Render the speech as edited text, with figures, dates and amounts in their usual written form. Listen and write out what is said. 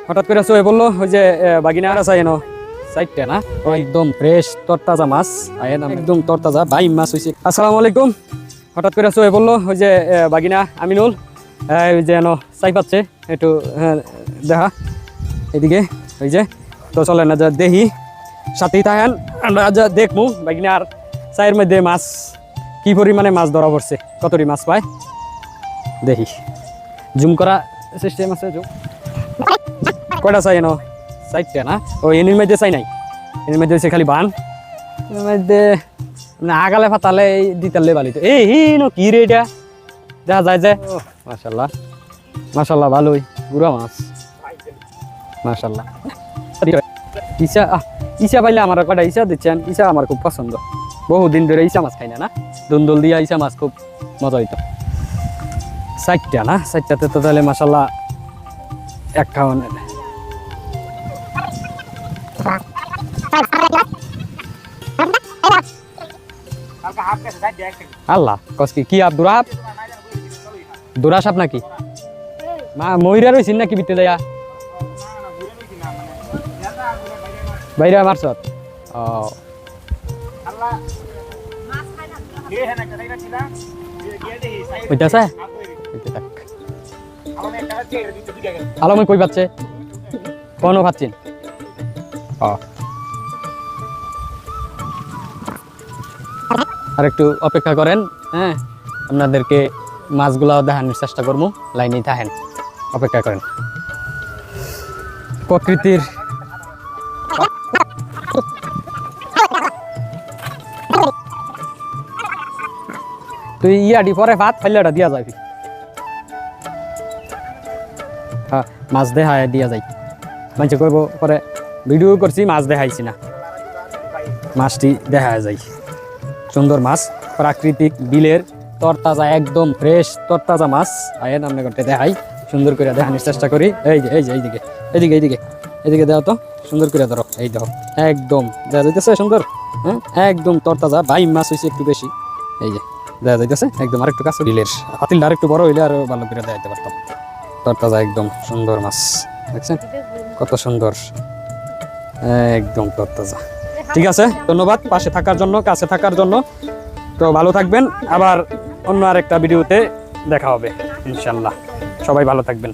হঠাৎ করে চয়ে বললো ওই যে বাগিনা আর আছে এনো সাইডটা না একদম ফ্রেশ তরতাজা মাছ আয়েন একদম তরতাজা বাইম মাছ হয়েছে। আসসালামু আলাইকুম। হঠাৎ করে চয়ে বললো ওই যে বাগিনা আমিনুল ওই যে এনো চাই পাচ্ছে একটু দেখা এদিকে ওই যে তো চলে না যা দেখি সাথেই থাকেন আমরা যা দেখবো বাগিনা আর চায়ের মধ্যে মাছ কি পরিমাণে মাছ ধরা পড়ছে কতটি মাছ পায় দেখি জুম করা সিস্টেম আছে জুম কয়টা চাই এনো চাইটা না ওই এনির মধ্যে চাই নাই এর মধ্যে হচ্ছে খালি বান এর মধ্যে মানে আগালে ফাতালে দিতালে বালিতে এই হিনো কি রে এটা দেখা যায় যে মাশাআল্লাহ মাশাআল্লাহ ভালোই গুড়া মাছ মাশাআল্লাহ ইসা ইসা পাইলে আমার কটা ইসা দিচ্ছেন ইসা আমার খুব পছন্দ বহুদিন ধরে ইসা মাছ খাই না দুন্দল দিয়া ইসা মাছ খুব মজা হইতো চারটা না চারটাতে তো তাহলে মাশাআল্লাহ এক খাওয়ান আল্লাহ কসকি কি আপ দুরা দুরা সাপ নাকি মা ময়রা রইছিন নাকি বিতে দেয়া বাইরা মারছত ও ওইটাছে আলমে কই পাচ্ছে কোন পাচ্ছেন আর একটু অপেক্ষা করেন হ্যাঁ আপনাদেরকে মাছগুলা দেখানোর চেষ্টা করবো লাইনেই থাকেন অপেক্ষা করেন প্রকৃতির তুই ইয়াডি পরে ভাত ফাইলেটা দিয়া যাবি হ্যাঁ মাছ দেখায় দিয়া যাই মানুষ কইব পরে ভিডিও করছি মাছ দেখাইছি না মাছটি দেখা যায় সুন্দর মাছ প্রাকৃতিক বিলের তরতাজা একদম ফ্রেশ তরতাজা মাছ আয়েন আমরা করতে দেখাই সুন্দর করে দেখানোর চেষ্টা করি এই যে এইদিকে এদিকে এদিকে এদিকে দেওয়া তো সুন্দর করে ধরো এই দেখো একদম দেখা যাইতেছে সুন্দর হ্যাঁ একদম তরতাজা বাইম মাছ হয়েছে একটু বেশি এই যে দেখা যাইতেছে একদম আরেকটু কাছে বিলের হাতিলটা আরেকটু বড় হইলে আরো ভালো করে দেখাইতে পারতাম তরতাজা একদম সুন্দর মাছ দেখছেন কত সুন্দর একদম তরতাজা। ঠিক আছে ধন্যবাদ পাশে থাকার জন্য কাছে থাকার জন্য তো ভালো থাকবেন আবার অন্য আরেকটা ভিডিওতে দেখা হবে ইনশাল্লাহ সবাই ভালো থাকবেন।